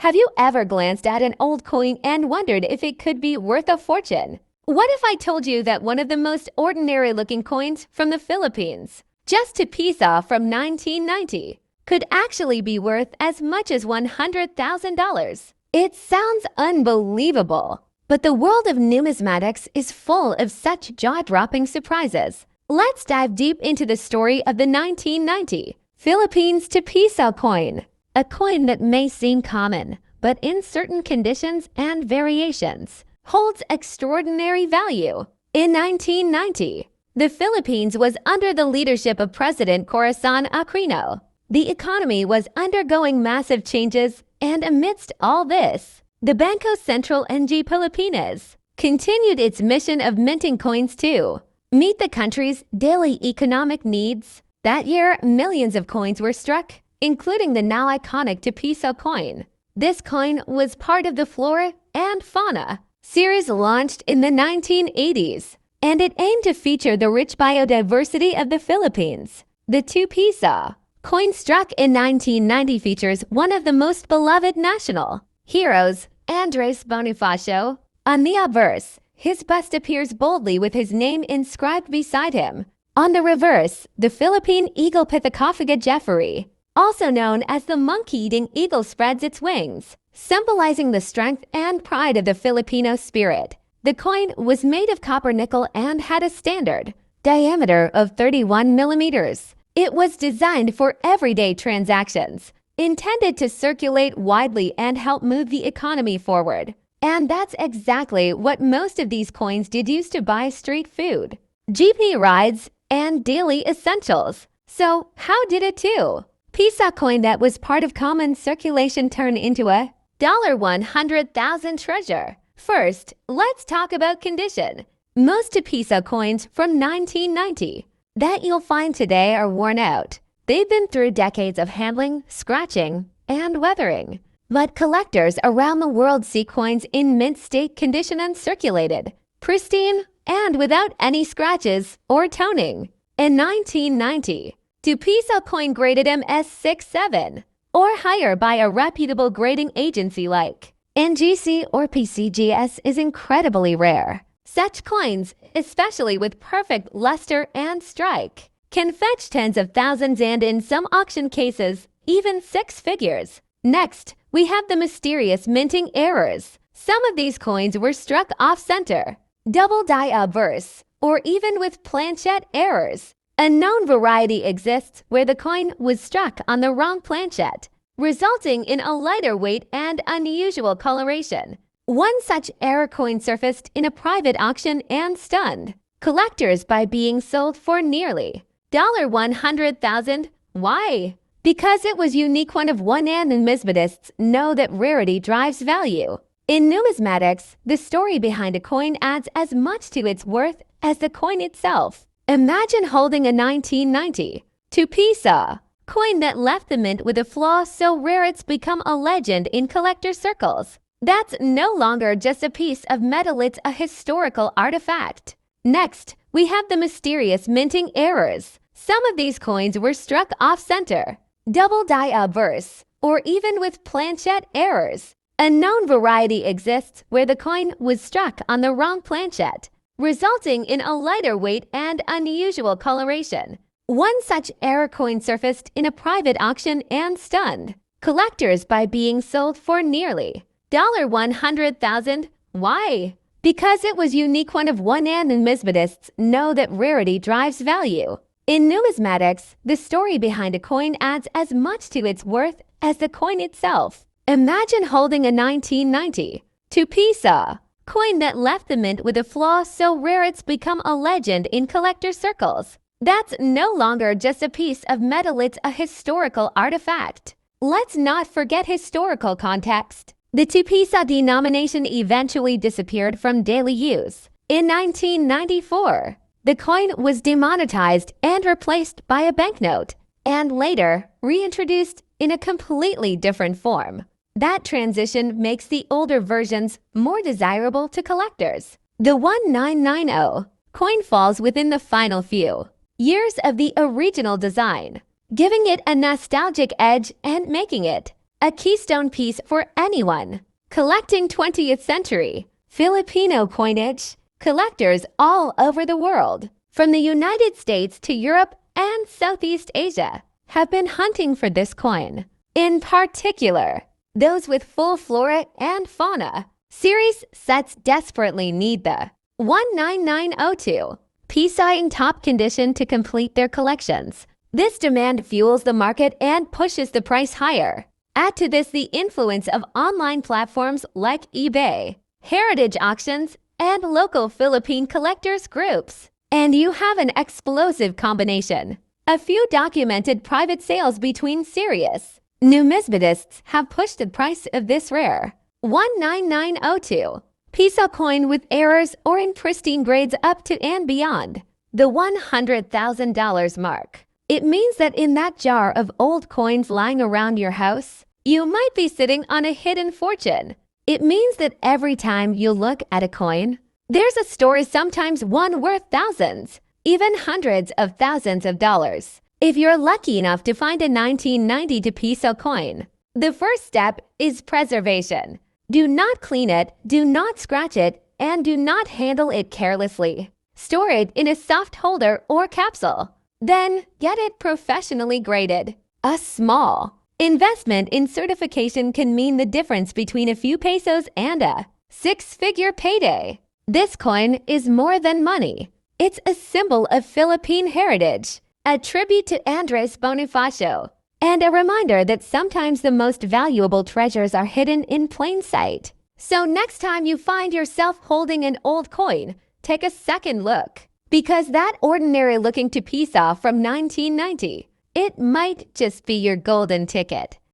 Have you ever glanced at an old coin and wondered if it could be worth a fortune? What if I told you that one of the most ordinary-looking coins from the Philippines, just a piso from 1990, could actually be worth as much as $100,000? It sounds unbelievable, but the world of numismatics is full of such jaw-dropping surprises. Let's dive deep into the story of the 1990 Philippines piso coin. A coin that may seem common, but in certain conditions and variations, holds extraordinary value. In 1990, the Philippines was under the leadership of President Corazon Aquino. The economy was undergoing massive changes, and amidst all this, the Bangko Sentral ng Pilipinas continued its mission of minting coins to meet the country's daily economic needs. That year, millions of coins were struck, including the now iconic piso coin. This coin was part of the Flora and Fauna series launched in the 1980s, and it aimed to feature the rich biodiversity of the Philippines. The 2 piso coin struck in 1990 features one of the most beloved national heroes, Andres Bonifacio. On the obverse, his bust appears boldly with his name inscribed beside him. On the reverse, the Philippine eagle Pithecophagid Jeffrey, also known as the monkey-eating eagle, spreads its wings, symbolizing the strength and pride of the Filipino spirit. The coin was made of copper nickel and had a standard diameter of 31 millimeters. It was designed for everyday transactions, intended to circulate widely and help move the economy forward. And that's exactly what most of these coins did, used to buy street food, jeepney rides, and daily essentials. So how did it do? Piso coin that was part of common circulation turned into a $100,000 treasure. First, let's talk about condition. Most piso coins from 1990 that you'll find today are worn out. They've been through decades of handling, scratching, and weathering. But collectors around the world see coins in mint state condition and circulated, pristine, and without any scratches or toning. In 1990, the piso coin graded MS67 or higher by a reputable grading agency like NGC or PCGS is incredibly rare. Such coins, especially with perfect luster and strike, can fetch tens of thousands and in some auction cases, even 6 figures. Next, we have the mysterious minting errors. Some of these coins were struck off-center, double die obverse, or even with planchette errors. A known variety exists where the coin was struck on the wrong planchette, resulting in a lighter weight and unusual coloration. One such error coin surfaced in a private auction and stunned collectors by being sold for nearly $100,000. Why? Because it was unique, one of one, and numismatists know that rarity drives value. In numismatics, the story behind a coin adds as much to its worth as the coin itself. Imagine holding a 1990 piso coin that left the mint with a flaw so rare it's become a legend in collector circles. That's no longer just a piece of metal, it's a historical artifact. Next, we have the mysterious minting errors. Some of these coins were struck off-center, double die obverse, or even with planchette errors. A known variety exists where the coin was struck on the wrong planchette, resulting in a lighter weight and unusual coloration. One such error coin surfaced in a private auction and stunned collectors by being sold for nearly $100,000. Why? Because it was unique, one of one, and numismatists know that rarity drives value. In numismatics, the story behind a coin adds as much to its worth as the coin itself. Imagine holding a 1990 piso coin that left the mint with a flaw so rare it's become a legend in collector circles. That's no longer just a piece of metal, it's a historical artifact. Let's not forget historical context. The 2 piso denomination eventually disappeared from daily use. In 1994, the coin was demonetized and replaced by a banknote, and later reintroduced in a completely different form. That transition makes the older versions more desirable to collectors. The 1990 coin falls within the final few years of the original design, giving it a nostalgic edge and making it a keystone piece for anyone collecting 20th century Filipino coinage. Collectors all over the world, from the United States to Europe and Southeast Asia, have been hunting for this coin. In particular, those with full flora and fauna series sets desperately need the 19902 piece in top condition to complete their collections. This demand fuels the market and pushes the price higher. Add to this the influence of online platforms like eBay, heritage auctions, and local Philippine collectors groups, and you have an explosive combination. A few documented private sales between serious numismatists have pushed the price of this rare 19902 Piso coin with errors or in pristine grades up to and beyond the $100,000 mark. It means that in that jar of old coins lying around your house, you might be sitting on a hidden fortune. It means that every time you look at a coin, there's a story, sometimes one worth thousands, even hundreds of thousands of dollars. If you're lucky enough to find a 1992 Piso coin, the first step is preservation. Do not clean it, do not scratch it, and do not handle it carelessly. Store it in a soft holder or capsule. Then get it professionally graded. A small investment in certification can mean the difference between a few pesos and a six-figure payday. This coin is more than money. It's a symbol of Philippine heritage, a tribute to Andres Bonifacio, and a reminder that sometimes the most valuable treasures are hidden in plain sight. So next time you find yourself holding an old coin, take a second look, because that ordinary-looking piece from 1990, it might just be your golden ticket.